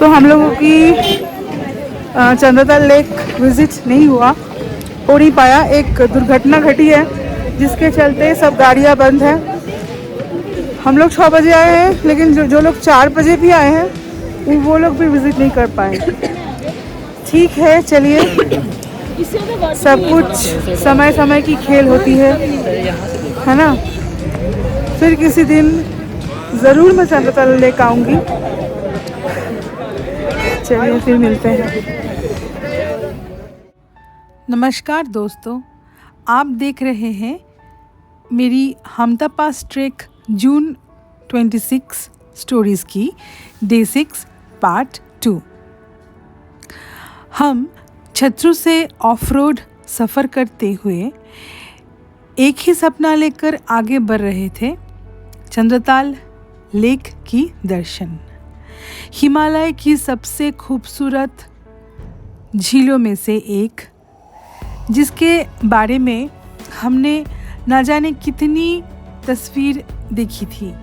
तो हम लोगों की चंद्रताल लेक विज़िट नहीं हो नहीं पाया। एक दुर्घटना घटी है जिसके चलते सब गाड़ियां बंद हैं। हम लोग 6 बजे आए हैं, लेकिन जो लोग 4 बजे भी आए हैं वो लोग भी विज़िट नहीं कर पाए। ठीक है, चलिए, सब कुछ समय समय की खेल होती है ना। फिर किसी दिन ज़रूर मैं चंद्रताल लेक आऊँगी। चलिए फिर मिलते हैं। नमस्कार दोस्तों, आप देख रहे हैं मेरी हमता पास ट्रेक जून 26 स्टोरीज़ की डे 6 पार्ट 2। हम छत्रु से ऑफ रोड सफ़र करते हुए एक ही सपना लेकर आगे बढ़ रहे थे, चंद्रताल लेक की दर्शन। हिमालय की सबसे खूबसूरत झीलों में से एक, जिसके बारे में हमने ना जाने कितनी तस्वीर देखी थी,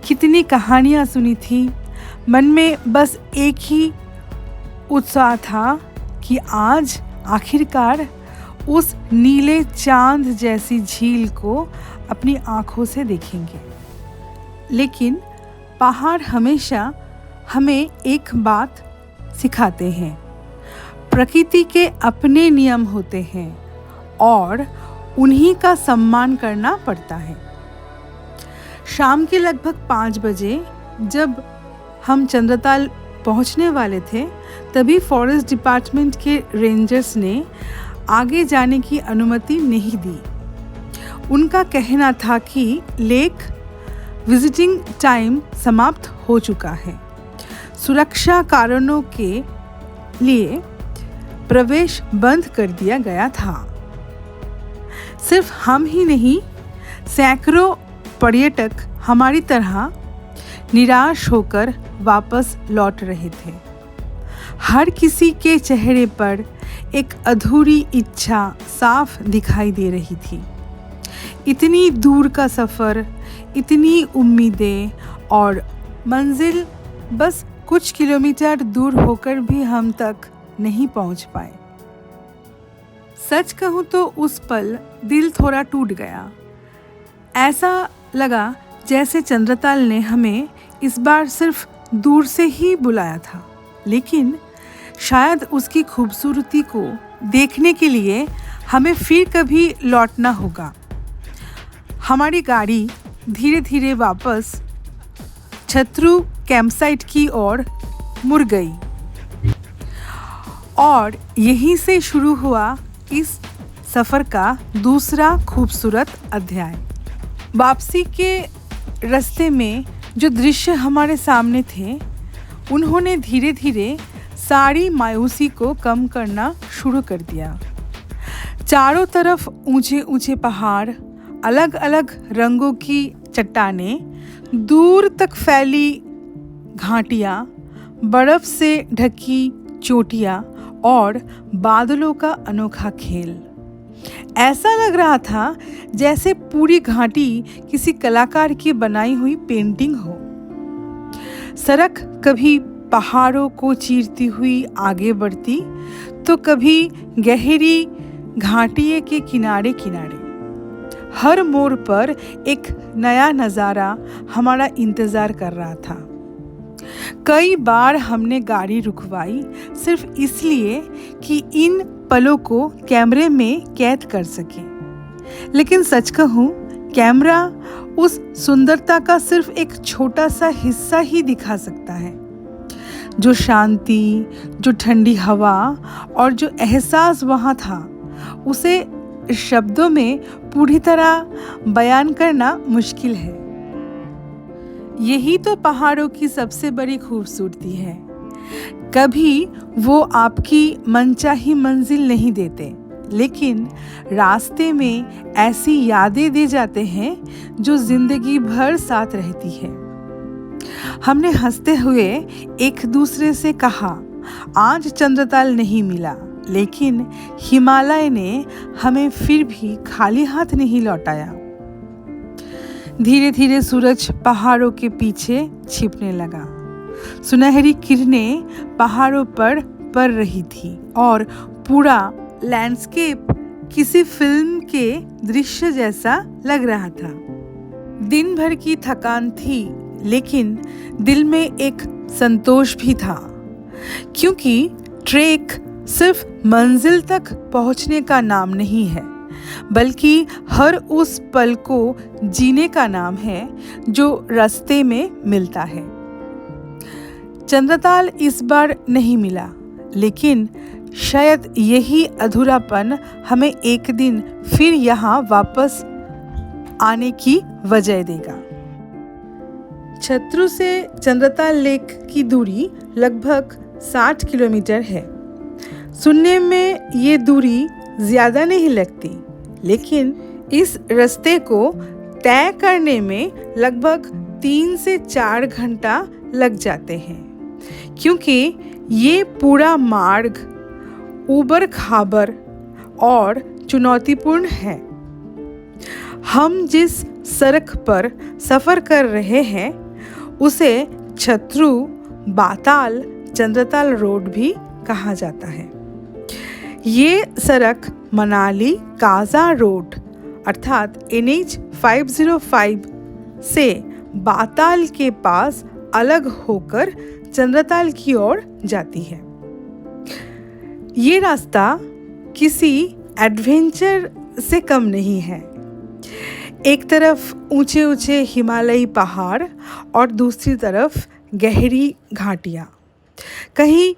कितनी कहानियाँ सुनी थी। मन में बस एक ही उत्साह था कि आज आखिरकार उस नीले चांद जैसी झील को अपनी आँखों से देखेंगे। लेकिन पहाड़ हमेशा हमें एक बात सिखाते हैं, प्रकृति के अपने नियम होते हैं और उन्हीं का सम्मान करना पड़ता है। शाम के लगभग 5 बजे जब हम चंद्रताल पहुंचने वाले थे, तभी फॉरेस्ट डिपार्टमेंट के रेंजर्स ने आगे जाने की अनुमति नहीं दी। उनका कहना था कि लेक विजिटिंग टाइम समाप्त हो चुका है। सुरक्षा कारणों के लिए प्रवेश बंद कर दिया गया था। सिर्फ हम ही नहीं, सैकड़ों पर्यटक हमारी तरह निराश होकर वापस लौट रहे थे। हर किसी के चेहरे पर एक अधूरी इच्छा साफ दिखाई दे रही थी। इतनी दूर का सफ़र, इतनी उम्मीदें और मंजिल बस कुछ किलोमीटर दूर होकर भी हम तक नहीं पहुंच पाए। सच कहूँ तो उस पल दिल थोड़ा टूट गया। ऐसा लगा जैसे चंद्रताल ने हमें इस बार सिर्फ दूर से ही बुलाया था, लेकिन शायद उसकी खूबसूरती को देखने के लिए हमें फिर कभी लौटना होगा। हमारी गाड़ी धीरे धीरे वापस छत्रु कैंपसाइट की ओर मुड़ गई और यहीं से शुरू हुआ इस सफ़र का दूसरा खूबसूरत अध्याय। वापसी के रास्ते में जो दृश्य हमारे सामने थे, उन्होंने धीरे धीरे सारी मायूसी को कम करना शुरू कर दिया। चारों तरफ ऊंचे ऊंचे पहाड़, अलग अलग रंगों की चट्टानें, दूर तक फैली घाटियाँ, बर्फ़ से ढकी चोटियाँ और बादलों का अनोखा खेल। ऐसा लग रहा था जैसे पूरी घाटी किसी कलाकार की बनाई हुई पेंटिंग हो। सड़क कभी पहाड़ों को चीरती हुई आगे बढ़ती, तो कभी गहरी घाटियों के किनारे किनारे। हर मोड़ पर एक नया नज़ारा हमारा इंतज़ार कर रहा था। कई बार हमने गाड़ी रुकवाई सिर्फ इसलिए कि इन पलों को कैमरे में कैद कर सके। लेकिन सच कहूँ, कैमरा उस सुंदरता का सिर्फ एक छोटा सा हिस्सा ही दिखा सकता है। जो शांति, जो ठंडी हवा और जो एहसास वहाँ था, उसे शब्दों में पूरी तरह बयान करना मुश्किल है। यही तो पहाड़ों की सबसे बड़ी खूबसूरती है। कभी वो आपकी मनचाही मंजिल नहीं देते, लेकिन रास्ते में ऐसी यादें दे जाते हैं जो जिंदगी भर साथ रहती है। हमने हंसते हुए एक दूसरे से कहा, आज चंद्रताल नहीं मिला, लेकिन हिमालय ने हमें फिर भी खाली हाथ नहीं लौटाया। धीरे धीरे सूरज पहाड़ों के पीछे छिपने लगा। सुनहरी किरणें पहाड़ों पर पड़ रही थी और पूरा लैंडस्केप किसी फिल्म के दृश्य जैसा लग रहा था। दिन भर की थकान थी, लेकिन दिल में एक संतोष भी था, क्योंकि ट्रेक सिर्फ मंजिल तक पहुंचने का नाम नहीं है, बल्कि हर उस पल को जीने का नाम है जो रास्ते में मिलता है। चंद्रताल इस बार नहीं मिला, लेकिन शायद यही अधूरापन हमें एक दिन फिर यहाँ वापस आने की वजह देगा। छत्रु से चंद्रताल लेक की दूरी लगभग 60 किलोमीटर है। सुनने में ये दूरी ज़्यादा नहीं लगती, लेकिन इस रास्ते को तय करने में लगभग 3 से 4 घंटा लग जाते हैं, क्योंकि ये पूरा मार्ग ऊबड़ खाबड़ और चुनौतीपूर्ण है। हम जिस सड़क पर सफ़र कर रहे हैं उसे छत्रु बाताल चंद्रताल रोड भी कहा जाता है। ये सड़क मनाली काजा रोड अर्थात NH 505 से बाताल के पास अलग होकर चंद्रताल की ओर जाती है। ये रास्ता किसी एडवेंचर से कम नहीं है। एक तरफ ऊंचे ऊंचे हिमालयी पहाड़ और दूसरी तरफ गहरी घाटियाँ। कहीं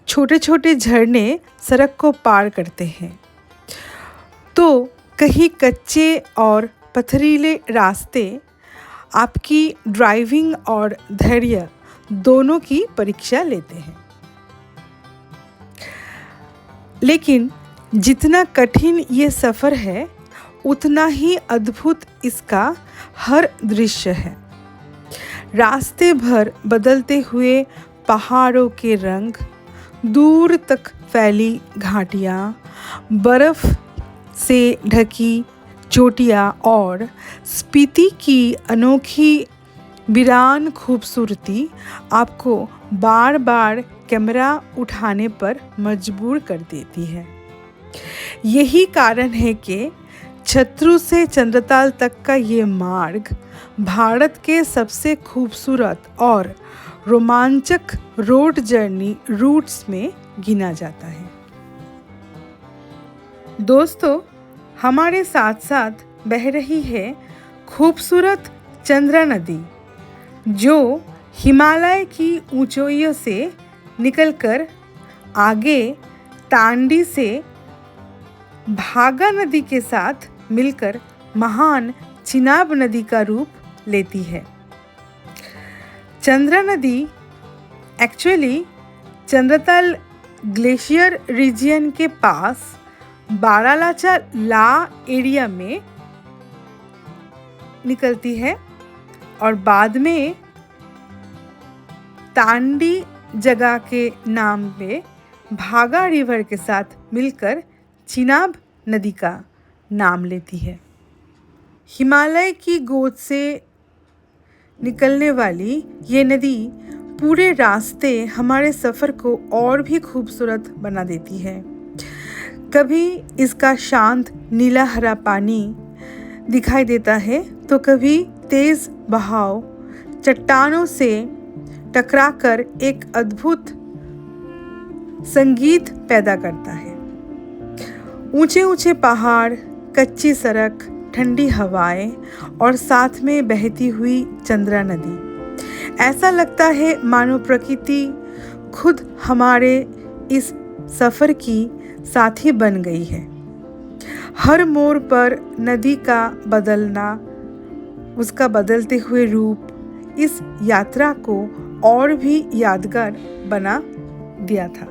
छोटे छोटे झरने सड़क को पार करते हैं, तो कहीं कच्चे और पथरीले रास्ते आपकी ड्राइविंग और धैर्य दोनों की परीक्षा लेते हैं। लेकिन जितना कठिन ये सफ़र है, उतना ही अद्भुत इसका हर दृश्य है। रास्ते भर बदलते हुए पहाड़ों के रंग, दूर तक फैली घाटियाँ, बर्फ़ से ढकी चोटियाँ और स्पीति की अनोखी वीरान खूबसूरती आपको बार बार कैमरा उठाने पर मजबूर कर देती है। यही कारण है कि छत्रु से चंद्रताल तक का ये मार्ग भारत के सबसे खूबसूरत और रोमांचक रोड जर्नी रूट्स में गिना जाता है। दोस्तों, हमारे साथ साथ बह रही है खूबसूरत चंद्रा नदी, जो हिमालय की ऊंचाइयों से निकलकर आगे तांडी से भागा नदी के साथ मिलकर महान चिनाब नदी का रूप लेती है। चंद्रा नदी एक्चुअली चंद्रताल ग्लेशियर रीजन के पास बारालाचा ला एरिया में निकलती है और बाद में तांडी जगह के नाम पे भागा रिवर के साथ मिलकर चिनाब नदी का नाम लेती है। हिमालय की गोद से निकलने वाली ये नदी पूरे रास्ते हमारे सफ़र को और भी खूबसूरत बना देती है। कभी इसका शांत नीला हरा पानी दिखाई देता है, तो कभी तेज़ बहाव चट्टानों से टकराकर एक अद्भुत संगीत पैदा करता है। ऊंचे ऊंचे पहाड़, कच्ची सड़क, ठंडी हवाएं और साथ में बहती हुई चंद्रा नदी, ऐसा लगता है मानो प्रकृति खुद हमारे इस सफ़र की साथी बन गई है। हर मोड़ पर नदी का बदलना, उसका बदलते हुए रूप इस यात्रा को और भी यादगार बना दिया था।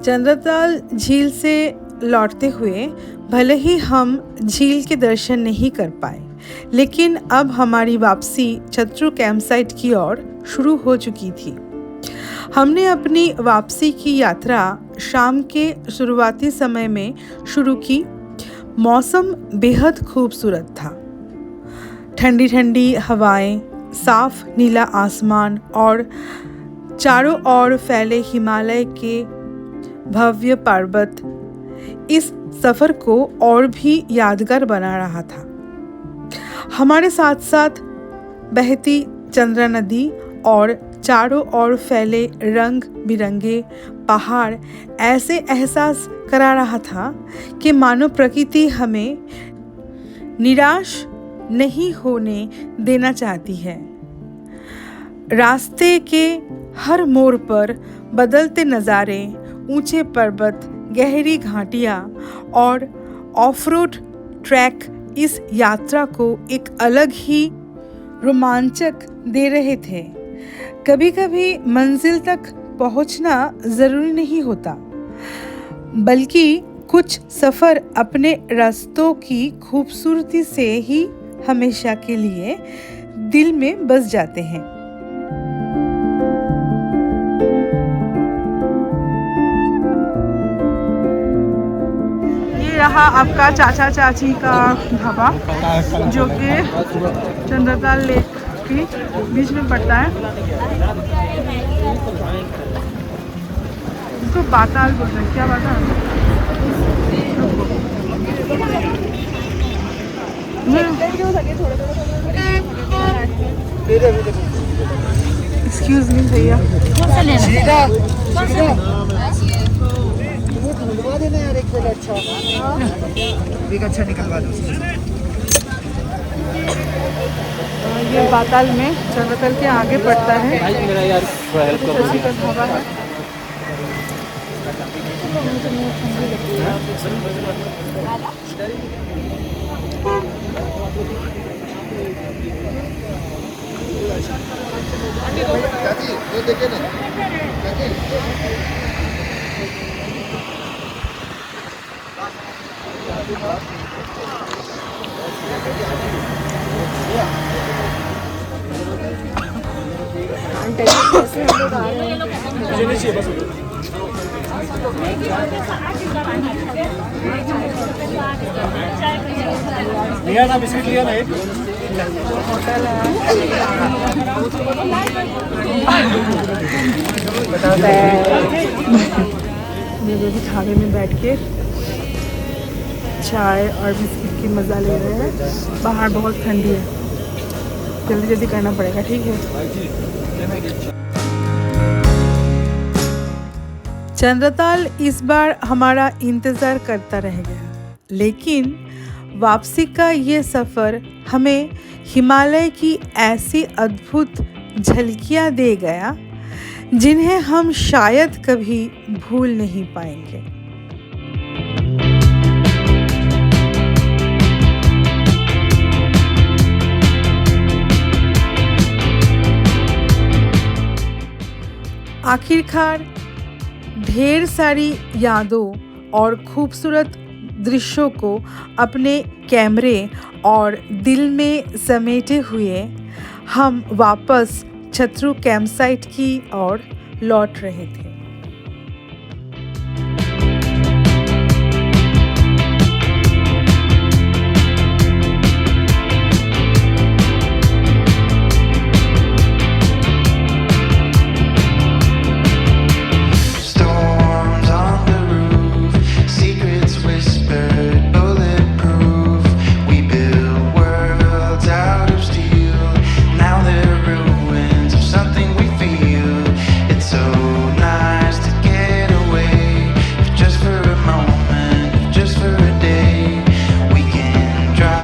चंद्रताल झील से लौटते हुए भले ही हम झील के दर्शन नहीं कर पाए, लेकिन अब हमारी वापसी छत्रु कैंपसाइट की ओर शुरू हो चुकी थी। हमने अपनी वापसी की यात्रा शाम के शुरुआती समय में शुरू की। मौसम बेहद खूबसूरत था। ठंडी ठंडी हवाएं साफ नीला आसमान और चारों ओर फैले हिमालय के भव्य पर्वत इस सफ़र को और भी यादगार बना रहा था। हमारे साथ साथ बहती चंद्रा नदी और चारों ओर फैले रंग बिरंगे पहाड़ ऐसे एहसास करा रहा था कि मानो प्रकृति हमें निराश नहीं होने देना चाहती है। रास्ते के हर मोड़ पर बदलते नज़ारे, ऊंचे पर्वत, गहरी घाटियाँ और ऑफ-रोड ट्रैक इस यात्रा को एक अलग ही रोमांचक दे रहे थे। कभी-कभी मंजिल तक पहुंचना ज़रूरी नहीं होता, बल्कि कुछ सफ़र अपने रास्तों की खूबसूरती से ही हमेशा के लिए दिल में बस जाते हैं। ये रहा आपका चाचा चाची का ढाबा, जो कि चंद्रताल लेक के बीच में पड़ता है। इसको बाताल बोलते हैं। क्या बाताल? एक्सक्यूज मी भैया, अच्छा निकलवा दो। ये बाताल में चंद्रताल के आगे पड़ता है। चाची का ढाबा है। लिया ना बिस्किट लिया ना एक होटल है। मेरे भी ढाबे में बैठ के चाय और बिस्किट की मज़ा ले रहे हैं। बाहर बहुत ठंडी है, जल्दी जल्दी करना पड़ेगा। ठीक है। चंद्रताल इस बार हमारा इंतज़ार करता रह गया, लेकिन वापसी का ये सफ़र हमें हिमालय की ऐसी अद्भुत झलकियाँ दे गया जिन्हें हम शायद कभी भूल नहीं पाएंगे। आखिरकार ढेर सारी यादों और खूबसूरत दृश्यों को अपने कैमरे और दिल में समेटे हुए हम वापस छतरू कैंपसाइट की ओर लौट रहे थे।